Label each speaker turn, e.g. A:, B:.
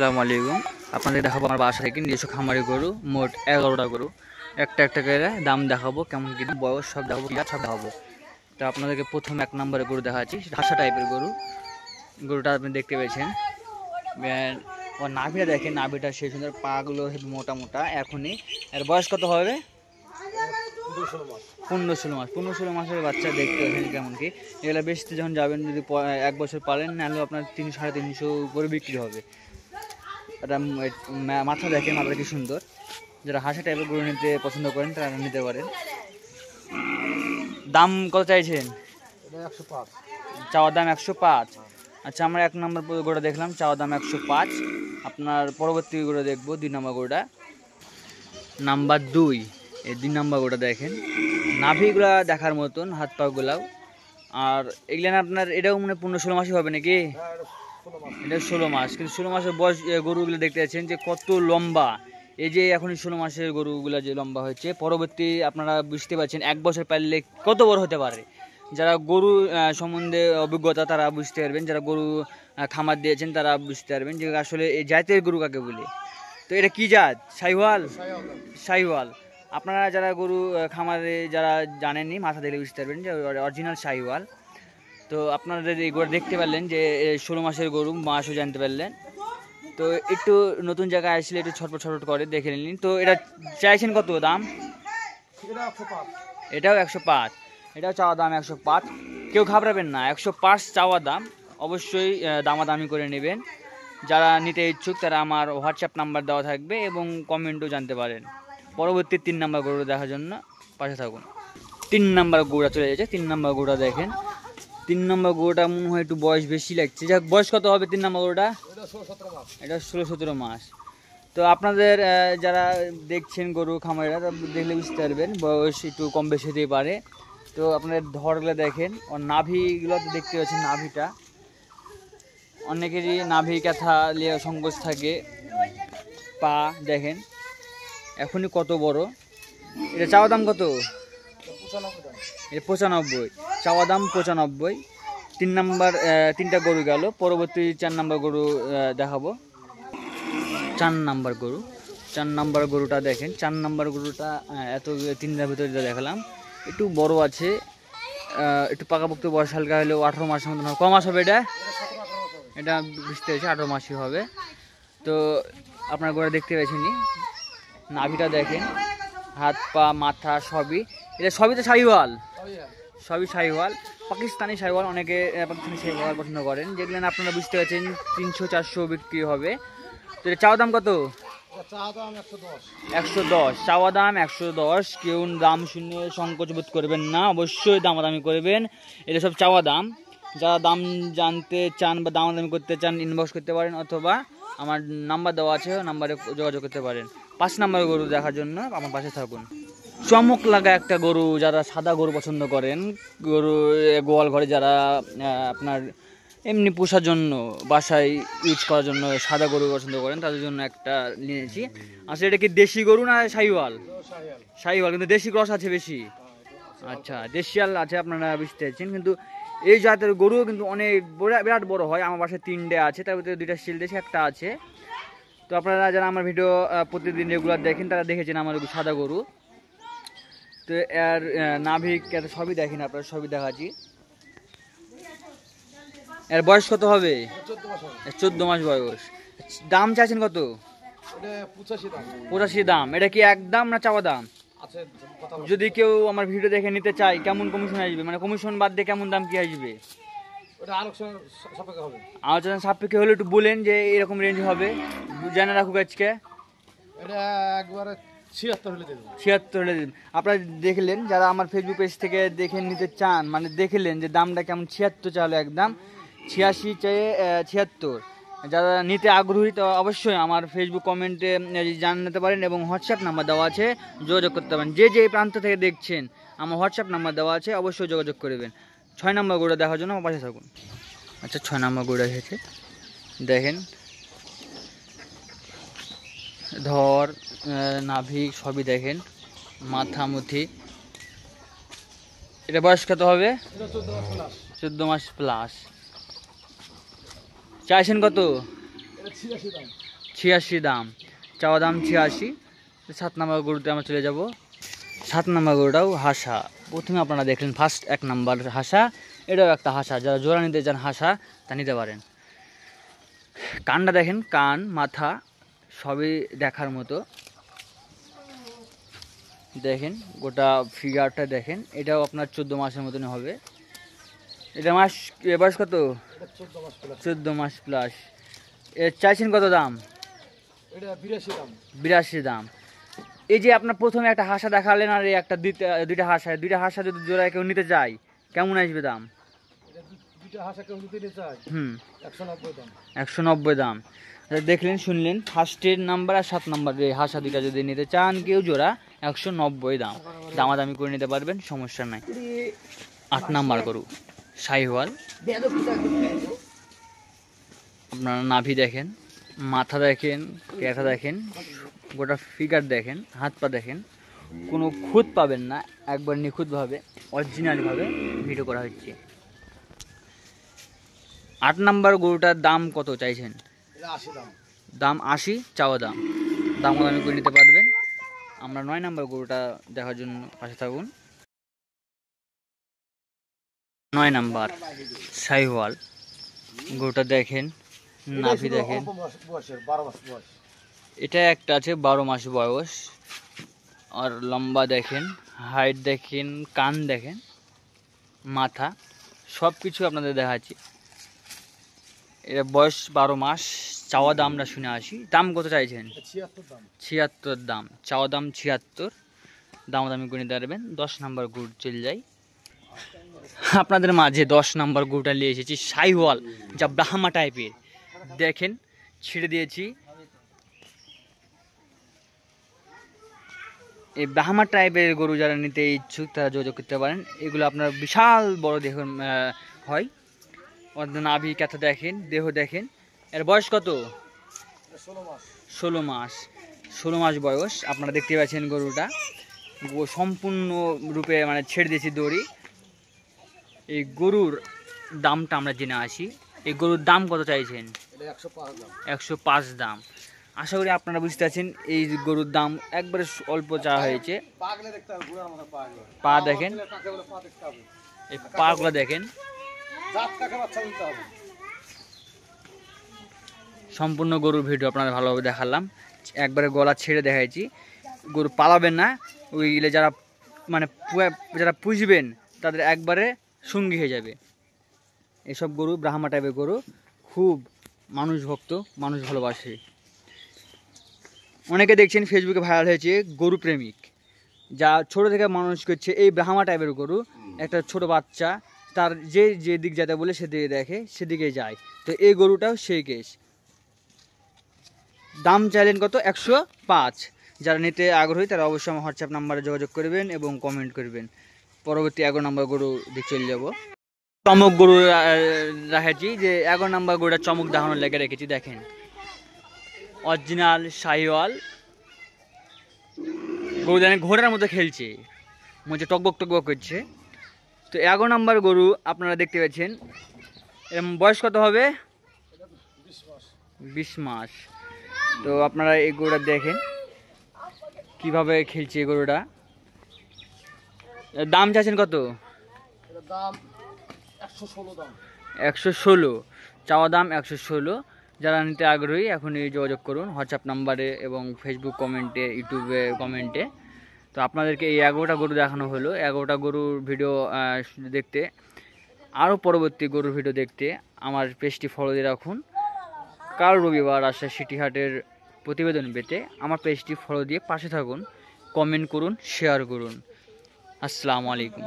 A: আসসালামু আলাইকুম। আপনাদের দেখাবো আমার বাসা থেকে নিজস্ব খামারি গরু, মোট 11টা গরু। একটা একটা করে দাম দেখাবো, কেমন কি বয়স সব দেখাবো, সব দেখাবো। তো আপনাদেরকে প্রথম 1 নম্বরে গরু দেখাচ্ছি, হাসা টাইপের গরু। গরুটা আপনি দেখতে পেয়েছেন, ওর নাভিটা দেখেন, নাভিটা সেই সুন্দর, পাগুলো মোটা মোটা। এখনই এর বয়স কত হবে? 15-16 মাসের বাচ্চা। দেখতে পাচ্ছেন কেমন কি। এগুলো বেশি যখন যাবেন, যদি 1 বছর পালেন, নাহলে আপনার 300-350 করে বিক্রি হবে। এটা মাথা দেখেন, মাথাটা কি সুন্দর। যারা হাসা টাইপের গরু নিতে পছন্দ করেন তারা নিতে পারেন। দাম কত চাইছেন? চাওয়ার দাম 105। আচ্ছা, আমরা 1 নম্বর গরুটা দেখলাম, চাওয়ার দাম 105। আপনার পরবর্তী গরুটা দেখবো, 2 নম্বর গরুটা। নাম্বার 2, এই 2 নম্বর গরুটা দেখেন, নাভিগুলা দেখার মতন, হাত পা গুলাও। আর এগুলো আপনার এটাও মানে 15-16 মাসই হবে নাকি? এটা 16 মাস। কিন্তু 16 মাসের বয়স গরুগুলো দেখতে পাচ্ছেন যে কত লম্বা। এই যে এখন 16 মাসের গরুগুলো যে লম্বা হয়েছে, পরবর্তী আপনারা বুঝতে পারছেন 1 বছর পারলে কত বড় হতে পারে। যারা গরু সম্বন্ধে অভিজ্ঞতা তারা বুঝতে পারবেন, যারা গরু খামার দিয়েছেন তারা বুঝতে পারবেন যে আসলে এই জাতের গরু কাকে বলে। তো এটা কি জাত? শাহিওয়াল। শাহিওয়াল। আপনারা যারা গরু খামারে যারা জানেননি, মাথা দেখলে বুঝতে পারবেন যে অরিজিনাল শাহিওয়াল। তো আপনারা এই গরু দেখতে পারলেন যে 16 মাসের গরু, মাসও জানতে পারলেন। তো একটু নতুন জায়গায় আসলে একটু ছটপট করে দেখে নিন। তো এটা চাইছেন কত দাম? এটাও 105। এটাও চাওয়া দাম 105। কেউ ঘাবড়াবেন না, 105 চাওয়া দাম। অবশ্যই দামাদামি করে নেবেন। যারা নিতে ইচ্ছুক তারা আমার হোয়াটসঅ্যাপ নাম্বার দেওয়া থাকবে এবং কমেন্টও জানতে পারেন। পরবর্তী 3 নম্বর গরু দেখার জন্য পাশে থাকুন। 3 নম্বর গরুটা চলে যাচ্ছে। 3 নম্বর গরুটা দেখেন। 3 নম্বর গরুটা মনে হয় একটু বয়স বেশি লাগছে। যাক, বয়স কত হবে 3 নম্বর গরুটা? এটা 16-17 মাস। তো আপনাদের যারা দেখছেন গরু খামারেরা, দেখলে বুঝতে পারবেন বয়স একটু কম বেশি হতেই পারে। তো আপনাদের ধরগুলো দেখেন, ওর নাভিগুলো তো দেখতে পাচ্ছেন, নাভিটা অনেকেরই নাভি ক্যাথা লিয়ে সংকোচ থাকে। পা দেখেন এখনই কত বড়। এটা চাওয়া দাম কত? এটা 95। চাওয়া দাম 95। 3 নম্বর 3টা গরু গেল। পরবর্তী 4 নম্বর গরু দেখাবো। 4 নম্বর গরু। 4 নম্বর গরুটা দেখেন। 4 নম্বর গরুটা এত 3টার ভিতরে দেখালাম, একটু বড় আছে, একটু পাকাপোক্ত বয়স হালকা হলেও 18 মাসের মতন হবে। কম মাস হবে এটা? এটা বুঝতে পেরেছি 18 মাসই হবে। তো আপনার গরু দেখতে পেয়েছেনই, নাভিটা দেখেন, হাত পা মাথা সবই। এটা সবই তো শাহিওয়াল, সবই শাহিওয়াল, পাকিস্তানি শাহিওয়াল। অনেকে পাকিস্তানি শাহিওয়াল পছন্দ করেন, যেগুলো আপনারা বুঝতে পারছেন 300-400 বিক্রি হবে। তো এটা চাওয়া দাম কত? 110। চাওয়া দাম 110। কেউ দাম শুনে সংকোচ বোধ করবেন না, অবশ্যই দামাদামি করবেন। এটা সব চাওয়া দাম। যারা দাম জানতে চান বা দামাদামি করতে চান, ইনবক্স করতে পারেন, অথবা আমার নাম্বার দেওয়া আছে, নাম্বারে যোগাযোগ করতে পারেন। 5 নম্বর গরু দেখার জন্য আমার পাশে থাকুন। চমক লাগা একটা গরু, যারা সাদা গরু পছন্দ করেন, গরু গোয়াল ঘরে যারা আপনার এমনি পোষার জন্য, বাসায় ইউজ করার জন্য সাদা গরু পছন্দ করেন, তাদের জন্য একটা নিয়েছি। আসলে এটা কি দেশি গরু না শাহিওয়াল? শাহিওয়াল, কিন্তু দেশি ক্রস আছে বেশি। আচ্ছা, দেশিয়াল আছে, আপনারা বুঝতে পারছেন। কিন্তু এই জাতের গরুও কিন্তু অনেক বিরাট বড় হয়। আমার বাসায় 3টে আছে, তার ভিতরে 2টা সিল দেশি, একটা আছে। তো আপনারা যারা আমার ভিডিও প্রতিদিন রেগুলার দেখেন তারা দেখেছেন আমার সাদা গরু। তো এর নাভি সবই দেখেন, আপনারা সবই দেখাচ্ছি। এর বয়স কত হবে? 14 মাস বয়স। দাম চাইছেন কত? 85 দাম। এটা কি একদম না চাওয়া দাম? যদি কেউ আমার ভিডিও দেখে নিতে চায়, কেমন কমিশন আসবে? মানে কমিশন বাদ দিয়ে কেমন দাম কি আসবে? আলোচনা সাপেক্ষে হলে একটু বলেন যে এরকম রেঞ্জ হবে, জানা রাখুক। আজকে
B: একবারে 76 হলে দেবেন।
A: 76 হলে দেবেন। আপনারা দেখলেন, যারা আমার ফেসবুক পেজ থেকে দেখে নিতে চান, মানে দেখলেন যে দামটা কেমন। 76 চাইলে একদম, 86 চেয়ে 76। যারা নিতে আগ্রহী তো অবশ্যই আমার ফেসবুক কমেন্টে জানাতে পারেন এবং হোয়াটসঅ্যাপ নাম্বার দেওয়া আছে, যোগাযোগ করতে পারেন। যে যে প্রান্ত থেকে দেখছেন, আমার হোয়াটসঅ্যাপ নাম্বার দেওয়া আছে, অবশ্যই যোগাযোগ করবেন। 6 নম্বর গরুটা দেখার জন্য আমার পাশে থাকুন। আচ্ছা, 6 নম্বর গরুটা এসেছে, দেখেন ধর, নাভি সবই দেখেন, মাথা মুথি। এটা বয়স কত হবে?
B: 14 মাস প্লাস।
A: 14 মাস প্লাস। চাইছেন কত? 86 দাম, চাওয়া দাম 86। 7 নম্বর গরুতে আমরা চলে যাব। 7 নম্বর গরুটাও হাসা। প্রথমে আপনারা দেখলেন ফার্স্ট 1 নম্বর হাসা, এটাও একটা হাসা। যারা জোড়া নিতে চান হাসা তা নিতে পারেন। কানটা দেখেন, কান মাথা সবই দেখার মতো। দেখেন গোটা ফিগারটা দেখেন, এটাও আপনার 14 মাসের মতন হবে। এটা মাস বয়স কত? 14 মাস প্লাস। এর চাইছেন কত দাম? 82 দাম। এই যে আপনার প্রথমে একটা হাসা দেখালেন আর এই একটা দুইটা হাসা যদি জোড়ায় কেউ নিতে চায় কেমন আসবে দাম? 190 দাম। দেখলেন শুনলেন, ফার্স্টের নাম্বার আর 7 নাম্বার এই হাসা দুইটা যদি নিতে চান কেউ জোড়া 190 দাম। দামাদামি করে নিতে পারবেন, সমস্যা নাই। 8 নাম্বার গরু শাহিওয়াল। আপনারা নাভি দেখেন, মাথা দেখেন, ক্যাথা দেখেন, গোটা ফিগার দেখেন, হাত পা দেখেন, কোনো খুঁত পাবেন না, একবার নিখুঁতভাবে অরিজিনালভাবে ভিডিও করা হচ্ছে। 8 নাম্বার গরুটার দাম কত চাইছেন? দাম 80, চাওয়া দাম। দামাদামি করে নিতে পারবেন। আমরা 9 নাম্বার গরুটা দেখার জন্য পাশে থাকুন। 9 নাম্বার শাহিওয়াল গরুটা দেখেন, নাভি দেখেন, এটা একটা আছে 12 মাস বয়স। আর লম্বা দেখেন, হাইট দেখেন, কান দেখেন, মাথা সব কিছু আপনাদের দেখাচ্ছি। এটা বয়স 12 মাস। চাওয়া দাম আমরা শুনে আসি। দাম কত চাইছেন? 76 দাম, চাওয়া দাম 76। দামাদামি করে নিতে পারবেন। 10 নাম্বার গরু চলে যাই আপনাদের মাঝে। 10 নাম্বার গরুটা নিয়ে এসেছি শাহিওয়াল, যা ব্রাহ্মা টাইপের। দেখেন ছেড়ে দিয়েছি। এই ব্রাহ্মা টাইপের গরু যারা নিতে ইচ্ছুক তারা যোগাযোগ করতে পারেন। এগুলো আপনার বিশাল বড় দেহ হয়। নাভি ক্যাথা দেখেন, দেহ দেখেন। এর বয়স কত? 16 মাস। 16 মাস বয়স। আপনারা দেখতে পাচ্ছেন গরুটা সম্পূর্ণ রূপে মানে ছেড়ে দিয়েছি দড়ি। এই গরুর দামটা আমরা জেনে আসি। এই গরুর দাম কত চাইছেন? 105 দাম। আশা করি আপনারা বুঝতে পারছেন এই গরুর দাম একবারে অল্প চাওয়া হয়েছে। পা দেখেন, এই পাগুলো দেখেন। সম্পূর্ণ গরুর ভিডিও আপনাদের ভালোভাবে দেখালাম। একবারে গলা ছেড়ে দেখাইছি। গরু পালাবেন না, ওইগুলো যারা মানে যারা পুষবেন তাদের একবারে সঙ্গী হয়ে যাবে। এসব গরু ব্রাহ্মা টাইপের গরু খুব মানুষ ভক্ত, মানুষ ভালোবাসে। অনেকে দেখছেন ফেসবুকে ভাইরাল হয়েছে গরু প্রেমিক, যা ছোট থেকে মানুষ করছে এই ব্রাহ্মা টাইপের গরু। একটা ছোট বাচ্চা তার যে দিক যেতে বলে সেদিকে দেখে, সেদিকে যায়। তো এই গরুটাও সেই কেস। দাম চাইলেন কত? 105। যারা নিতে আগ্রহী তারা অবশ্যই আমার হোয়াটসঅ্যাপ নাম্বারে যোগাযোগ করবেন এবং কমেন্ট করবেন। পরবর্তী 11 নম্বর গরু দিকে চলে যাব। চমক গরু রেখেছি, যে 11 নম্বর গরুটা চমক দেখানোর লেগে রেখেছি। দেখেন অরিজিনাল শাহিওয়াল গরু, দেখেন ঘোড়ার মতো খেলছে, মধ্যে টকবক টকবক করছে। তো 11 নম্বর গরু আপনারা দেখতে পাচ্ছেন। এর বয়স কত হবে? 20 মাস। তো আপনারা এই গরুটা দেখেন কিভাবে খেলছে এই গরুটা। দাম চাচ্ছেন কত? 116। চাওয়া দাম 116। যারা নিতে আগ্রহী এখনই যোগাযোগ করুন হোয়াটসঅ্যাপ নাম্বারে এবং ফেসবুক কমেন্টে, ইউটিউবে কমেন্টে। তো আপনাদেরকে এই 11টা গরু দেখানো হলো। 11টা গরুর ভিডিও দেখতে, আরও পরবর্তী গরুর ভিডিও দেখতে আমার পেজটি ফলো দিয়ে রাখুন। কাল রবিবার রাজশাহী সিটি হাটের প্রতিবেদন পেতে আমার পেজটি ফলো দিয়ে পাশে থাকুন। কমেন্ট করুন, শেয়ার করুন। আসসালামু আলাইকুম।